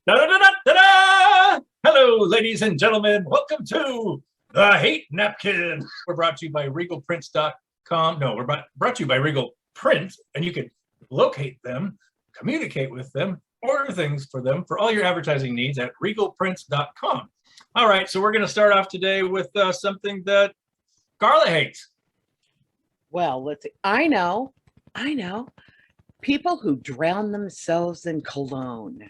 Da-da-da-da-da-da! Hello, ladies and gentlemen. Welcome to the Hate Napkin. We're brought to you by regalprints.com. No, we're brought to you by Regal Print, and you can locate them, communicate with them, order things for them for all your advertising needs at regalprints.com. All right, so we're going to start off today with something that Carla hates. Well, let's see. I know. People who drown themselves in cologne.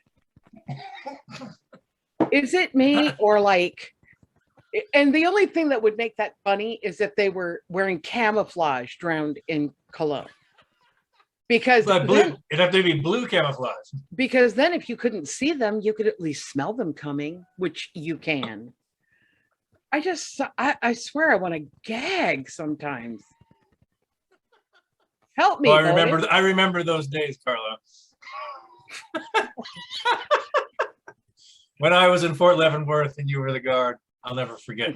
Is it me or like, and the only thing that would make that funny is if they were wearing camouflage drowned in cologne. Because But blue, it'd have to be blue camouflage. Because then if you couldn't see them, you could at least smell them coming, which you can. I swear I want to gag sometimes. Help me. Oh, I remember those days, Carla. When I was in Fort Leavenworth and you were the guard, I'll never forget.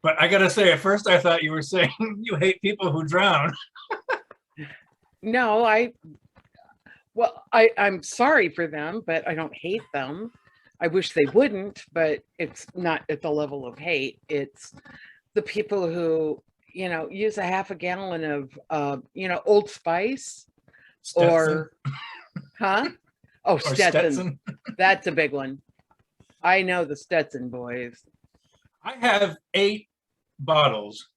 But I gotta say, at first I thought you were saying you hate people who drown. No, I'm sorry for them, but I don't hate them. I wish they wouldn't, but it's not at the level of hate. It's the people who, use a half a gallon of, Old Spice. Stetson. Or, huh? Oh, Stetson. That's a big one. I know the Stetson boys. I have 8 bottles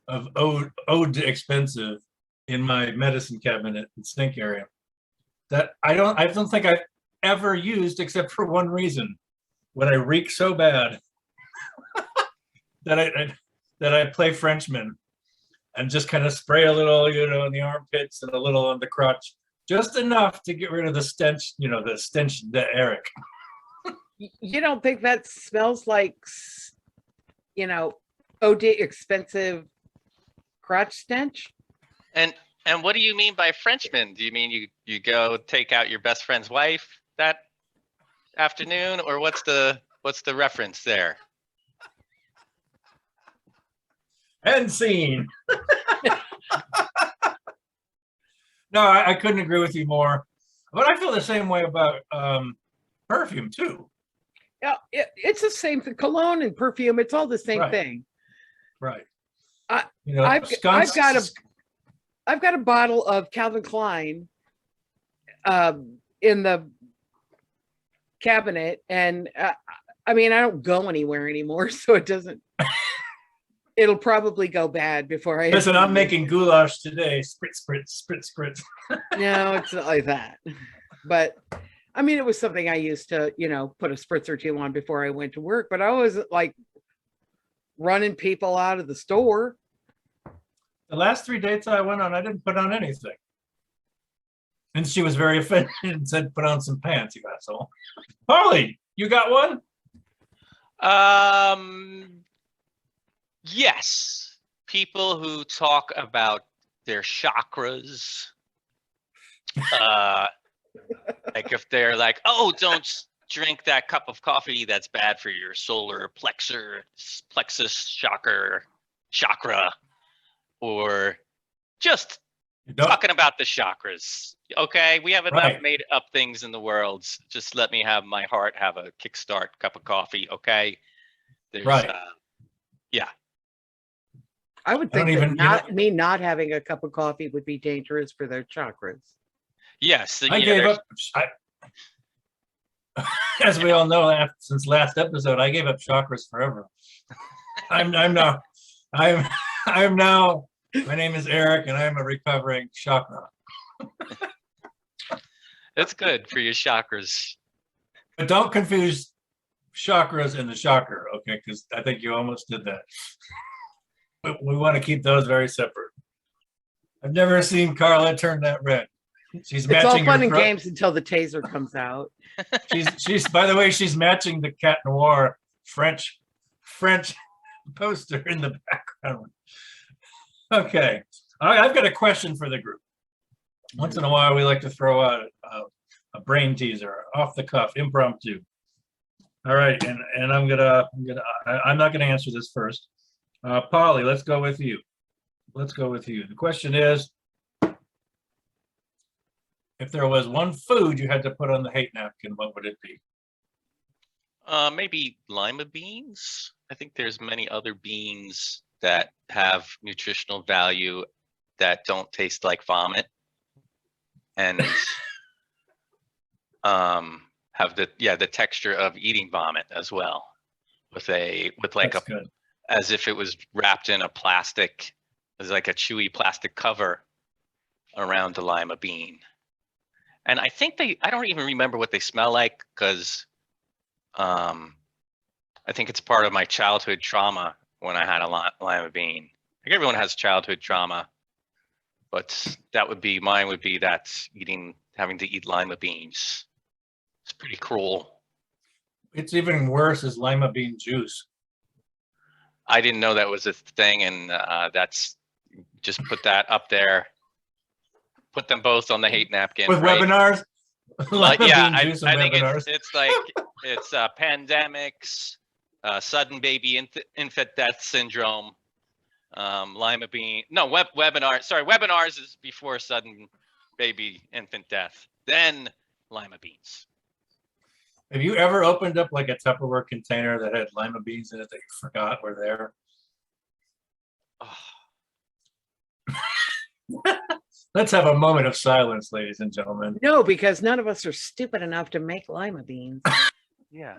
of Ode to Expensive in my medicine cabinet in sink area that I don't think I've ever used except for one reason: when I reek so bad that I play Frenchman and just kind of spray a little, in the armpits and a little on the crotch, just enough to get rid of the stench, the stench that Arik. You don't think that smells like, OD expensive crotch stench? And what do you mean by Frenchman? Do you mean you go take out your best friend's wife that afternoon, or what's the reference there? End scene. No, I couldn't agree with you more. But I feel the same way about perfume too. Yeah, it's the same thing. Cologne and perfume, it's all the same thing. Right. I've got a bottle of Calvin Klein in the cabinet, and I don't go anywhere anymore, so it doesn't. It'll probably go bad before I. Listen, I'm making goulash today. Spritz, spritz, spritz, spritz. No, it's not like that. But it was something I used to, put a spritz or two on before I went to work. But I wasn't like running people out of the store. The last 3 dates I went on, I didn't put on anything. And she was very offended and said, "Put on some pants, you asshole." Pauly, you got one? Yes. People who talk about their chakras. Like if they're like, "Oh, don't drink that cup of coffee. That's bad for your solar plexus chakra," or just talking about the chakras. Okay, we have enough made up things in the world. Just let me have my heart have a kickstart cup of coffee. Okay, there's yeah. I would think not having a cup of coffee would be dangerous for their chakras. Yes, I gave up. As we all know, since last episode, I gave up chakras forever. I'm now. My name is Arik, and I'm a recovering chakra. That's good for your chakras. But don't confuse chakras and the chakra, okay? Because I think you almost did that. We want to keep those very separate. I've never seen Carla turn that red. She's matching. It's all fun and games until the taser comes out. She's by the way, she's matching the Cat Noir French poster in the background. Okay, I've got a question for the group. Once in a while, we like to throw out a brain teaser, off the cuff, impromptu. All right, and I'm not gonna answer this first. Pauly, let's go with you. The question is, if there was one food you had to put on the hate napkin, what would it be? Maybe lima beans. I think there's many other beans that have nutritional value that don't taste like vomit, and have the texture of eating vomit as well, with like That's good. as if it was wrapped in a plastic, as like a chewy plastic cover around the lima bean. And I think I don't even remember what they smell like, because I think it's part of my childhood trauma when I had a lima bean. I think everyone has childhood trauma, but mine would be that having to eat lima beans. It's pretty cruel. It's even worse as lima bean juice. I didn't know that was a thing, and that's just put that up there. Put them both on the hate napkin. With right? webinars? Lima Yeah, bean juice and I think webinars. it's like it's pandemics, sudden baby infant death syndrome, lima bean. No, webinar. Sorry, webinars is before sudden baby infant death. Then lima beans. Have you ever opened up like a Tupperware container that had lima beans in it that you forgot were there? Oh. Let's have a moment of silence, ladies and gentlemen. No, because none of us are stupid enough to make lima beans. Yeah.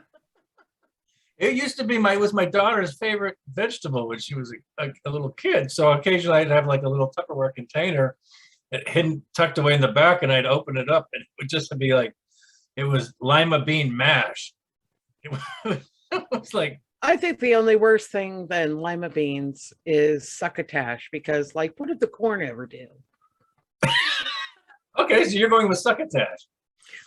It used to be it was my daughter's favorite vegetable when she was a little kid. So occasionally I'd have like a little Tupperware container hidden, tucked away in the back, and I'd open it up and it would just be like, it was lima bean mash. It was like, I think the only worse thing than lima beans is succotash, because like, what did the corn ever do? okay, so you're going with succotash.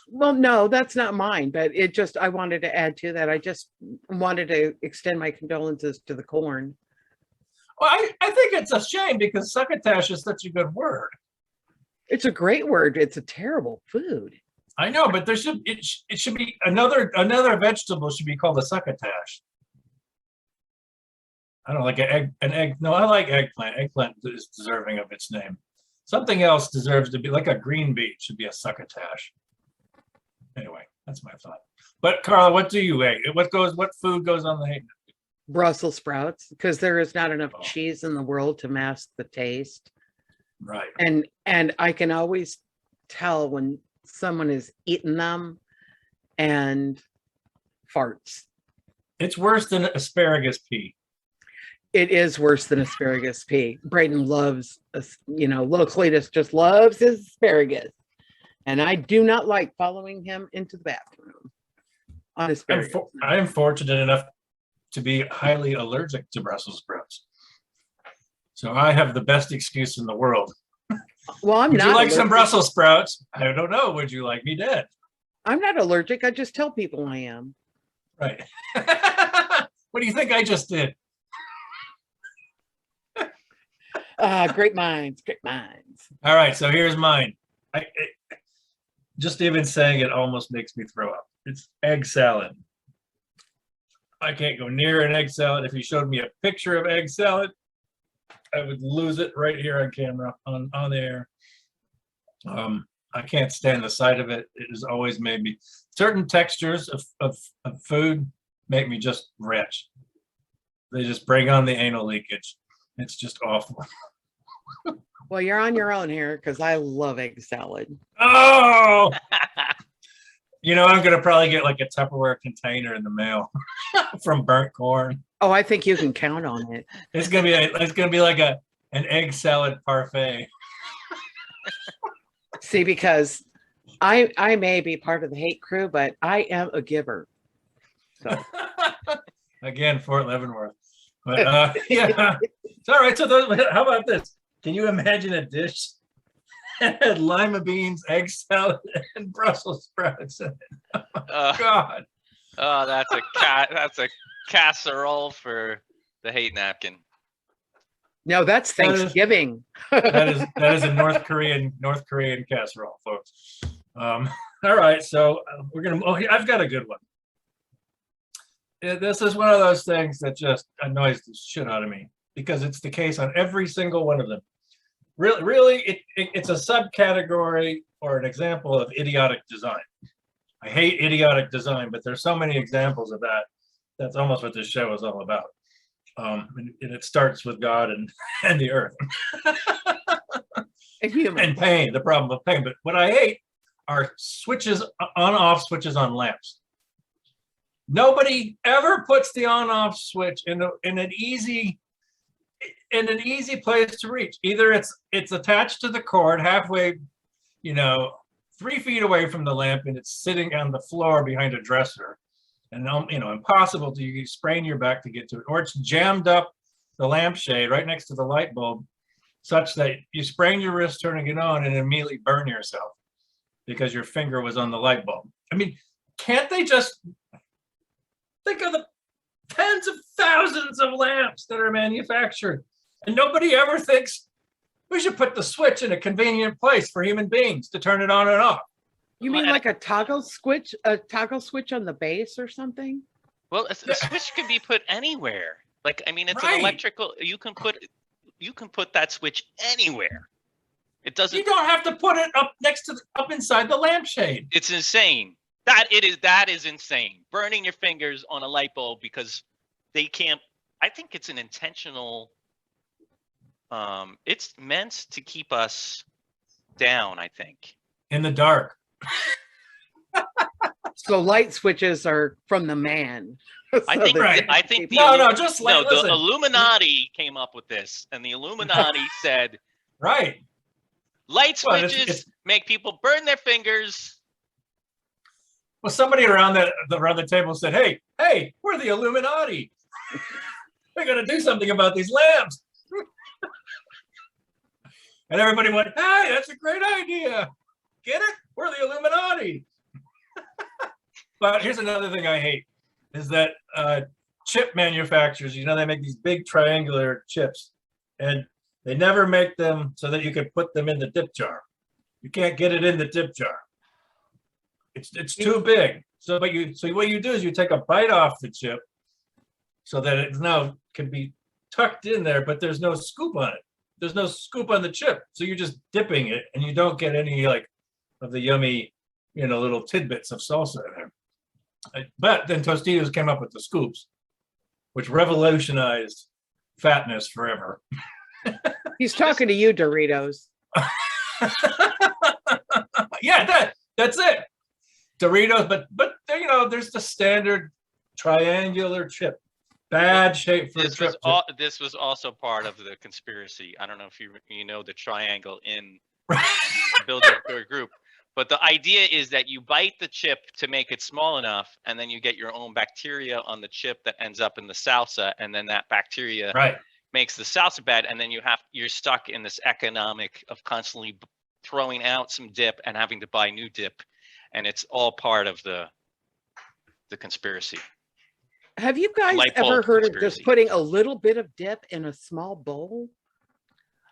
Well, no, that's not mine, but I wanted to add to that. I just wanted to extend my condolences to the corn. Well, I think it's a shame because succotash is such a good word. It's a great word. It's a terrible food. I know, but it should be another vegetable should be called a succotash. I don't like an egg. No, I like eggplant. Eggplant is deserving of its name. Something else deserves to be like a green bean should be a succotash. Anyway, that's my thought. But Carla, what do you eat? What food goes on the hate? Brussels sprouts, because there is not enough cheese in the world to mask the taste. Right. And I can always tell when someone is eating them and farts. It's worse than asparagus pea. It is worse than asparagus pea. Braden loves, little Cletus just loves his asparagus. And I do not like following him into the bathroom on asparagus. I am fortunate enough to be highly allergic to Brussels sprouts. So I have the best excuse in the world. Well, Would you like some Brussels sprouts? I don't know. Would you like me dead? I'm not allergic. I just tell people I am. Right. What do you think I just did? Great minds, great minds. All right, so here's mine. Just even saying it almost makes me throw up. It's egg salad. I can't go near an egg salad. If you showed me a picture of egg salad, I would lose it right here on camera, on air. I can't stand the sight of it. It has always made me, certain textures of food make me just retch. They just bring on the anal leakage. It's just awful. Well, you're on your own here because I love egg salad. Oh, I'm going to probably get like a Tupperware container in the mail from Burnt Korn. Oh, I think you can count on it. It's going to be like an egg salad parfait. See, because I may be part of the hate crew, but I am a giver. So again, Fort Leavenworth. But yeah, it's all right. So how about this? Can you imagine a dish that had lima beans, egg salad, and Brussels sprouts in it? Oh, God. Oh, that's a casserole for the hate napkin. No, that's Thanksgiving. That is a North Korean casserole, folks. All right, so we're gonna. Oh, I've got a good one. This is one of those things that just annoys the shit out of me because it's the case on every single one of them. Really, it's a subcategory or an example of idiotic design. I hate idiotic design, but there's so many examples of that. That's almost what this show is all about. And it starts with God and, and the earth A human. and pain, the problem of pain. But what I hate are switches, on-off switches on lamps. Nobody ever puts the on-off switch in an easy place to reach. Either it's attached to the cord halfway, 3 feet away from the lamp, and it's sitting on the floor behind a dresser, and impossible to you sprain your back to get to it, or it's jammed up the lampshade right next to the light bulb, such that you sprain your wrist turning it on and immediately burn yourself because your finger was on the light bulb. I mean, can't they just think of the tens of thousands of lamps that are manufactured, and nobody ever thinks we should put the switch in a convenient place for human beings to turn it on and off? You mean like a toggle switch on the base or something? Well, a switch can be put anywhere. Like, I mean, it's an electrical. You can put that switch anywhere. It doesn't. You don't have to put it up inside the lampshade. It's insane. That is insane. Burning your fingers on a light bulb because they can't. I think it's an intentional. It's meant to keep us down, I think. In the dark. So light switches are from the man. I think. Right. I think. The Illuminati came up with this, and the Illuminati said, right. Light switches make people burn their fingers. Well, somebody around the table said, "Hey, we're the Illuminati. We're gonna do something about these lamps." And everybody went, "Hey, that's a great idea. Get it? We're the Illuminati." But here's another thing I hate is that chip manufacturers, they make these big triangular chips, and they never make them so that you can put them in the dip jar. You can't get it in the dip jar. It's too big. So what you do is you take a bite off the chip so that it now can be tucked in there, but there's no scoop on it. There's no scoop on the chip. So you're just dipping it, and you don't get any of the yummy, little tidbits of salsa in there. But then Tostitos came up with the scoops, which revolutionized fatness forever. He's talking to you, Doritos. Yeah, that's it. Doritos, but there's the standard triangular chip. Bad shape for a chip. This was also part of the conspiracy. I don't know if you know the triangle in Build Your Group, but the idea is that you bite the chip to make it small enough, and then you get your own bacteria on the chip that ends up in the salsa, and then that bacteria makes the salsa bad, and then you're stuck in this economic of constantly throwing out some dip and having to buy new dip, and it's all part of the conspiracy. Have you guys ever heard of just putting a little bit of dip in a small bowl?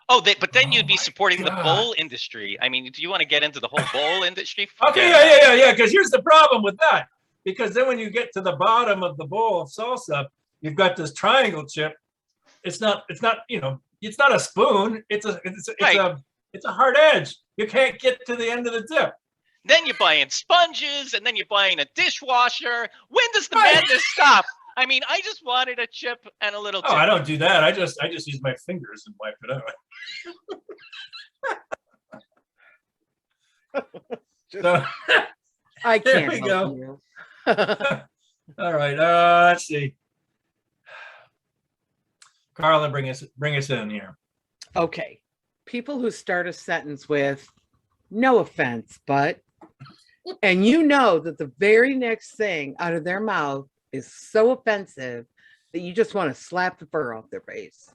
Oh, but then you'd be supporting the bowl industry. I mean, do you want to get into the whole bowl industry? Okay, yeah. Because here's the problem with that. Because then when you get to the bottom of the bowl of salsa, you've got this triangle chip. It's not a spoon. It's a hard edge. You can't get to the end of the dip. Then you're buying sponges, and then you're buying a dishwasher. When does the madness stop? I mean, I just wanted a chip and a little dip. Oh, I don't do that. I just use my fingers and wipe it out. So I can't. There we go. All right. Let's see. Carla, bring us in here. Okay. People who start a sentence with "no offense, but," and that the very next thing out of their mouth is so offensive that you just want to slap the fur off their face.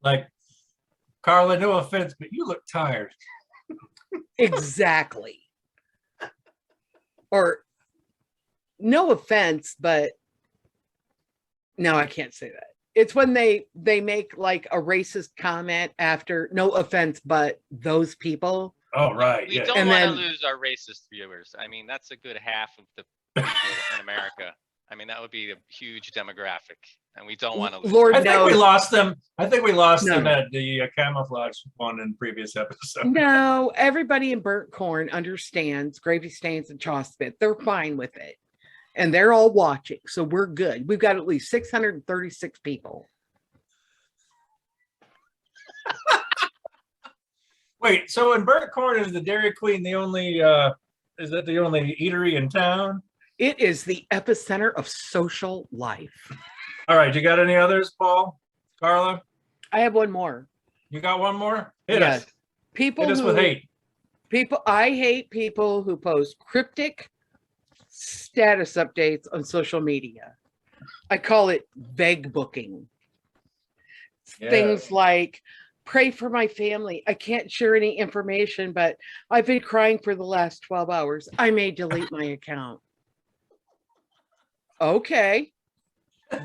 Like, Carla, no offense, but you look tired. Exactly. Or, no offense, but no, I can't say that. It's when they make like a racist comment after "no offense, but those people." Oh, right. We don't want to lose our racist viewers. I mean, that's a good half of the people in America. I mean, That would be a huge demographic, and we don't want to lose. Lord I think we knows. lost them. I think we lost No. them at the camouflage one in previous episode. No, everybody in Burnt Korn understands gravy stains and chaw spit. They're fine with it. And they're all watching. So we're good. We've got at least 636 people. Wait, so in Burnt Korn is the Dairy Queen the only is that the only eatery in town? It is the epicenter of social life. All right, you got any others, Paul? Carla? I have one more. You got one more? Hit Yes. us. People Hit us who, with hate. I hate people who post cryptic status updates on social media. I call it vague booking. Yeah. Things like, pray for my family. I can't share any information, but I've been crying for the last 12 hours. I may delete my account. Okay.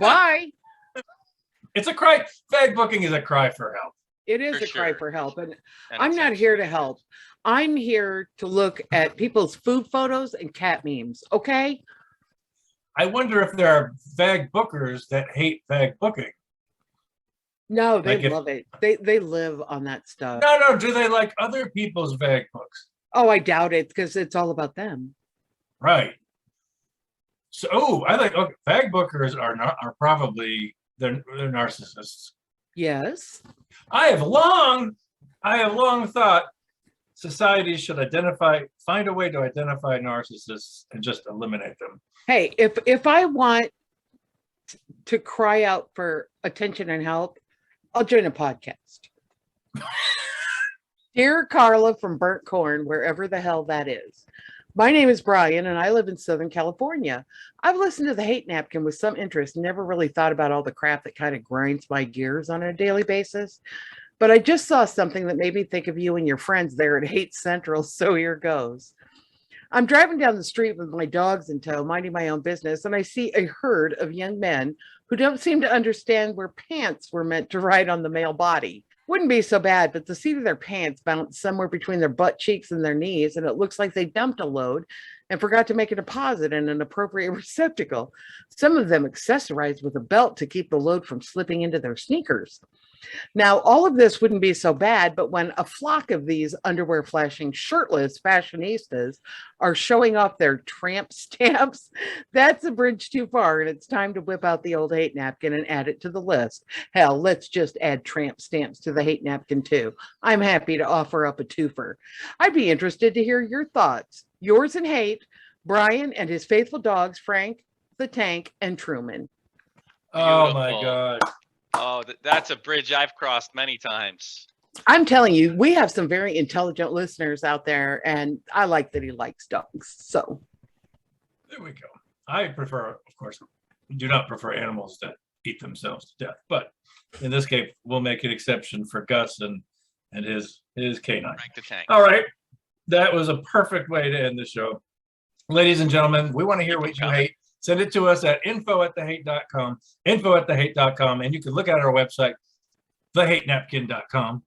Bye. It's a cry. Fag booking is a cry for help. It is For a cry sure. for help. And And I'm it's not here to help. I'm here to look at people's food photos and cat memes. Okay. I wonder if there are fag bookers that hate fag booking. No, they Like if- love it. They live on that stuff. No, do they like other people's fag books? Oh, I doubt it because it's all about them. Right. So, I think okay, fag bookers are probably they're narcissists. Yes. I have long thought society should find a way to identify narcissists and just eliminate them. Hey, if I want to cry out for attention and help, I'll join a podcast. Dear Carla from Burnt Korn, wherever the hell that is. My name is Brian and I live in Southern California. I've listened to the Hate Napkin with some interest, never really thought about all the crap that kind of grinds my gears on a daily basis. But I just saw something that made me think of you and your friends there at Hate Central, so here goes. I'm driving down the street with my dogs in tow, minding my own business, and I see a herd of young men who don't seem to understand where pants were meant to ride on the male body. Wouldn't be so bad, but the seat of their pants bounced somewhere between their butt cheeks and their knees, and it looks like they dumped a load and forgot to make a deposit in an appropriate receptacle. Some of them accessorized with a belt to keep the load from slipping into their sneakers. Now, all of this wouldn't be so bad, but when a flock of these underwear flashing shirtless fashionistas are showing off their tramp stamps, that's a bridge too far, and it's time to whip out the old hate napkin and add it to the list. Hell, let's just add tramp stamps to the hate napkin too. I'm happy to offer up a twofer. I'd be interested to hear your thoughts. Yours in hate, Brian and his faithful dogs, Frank, the Tank, and Truman. Oh my Beautiful. God. Oh, that's a bridge I've crossed many times. I'm telling you, we have some very intelligent listeners out there, and I like that he likes dogs. So There we go. I prefer, of course, do not prefer animals that eat themselves to death. But in this case, we'll make an exception for Gus and his canine. Frank the Tank. All right. That was a perfect way to end the show. Ladies and gentlemen, we want to hear what you hate. Send it to us at info@thehate.com, info@thehate.com, and you can look at our website, thehatenapkin.com.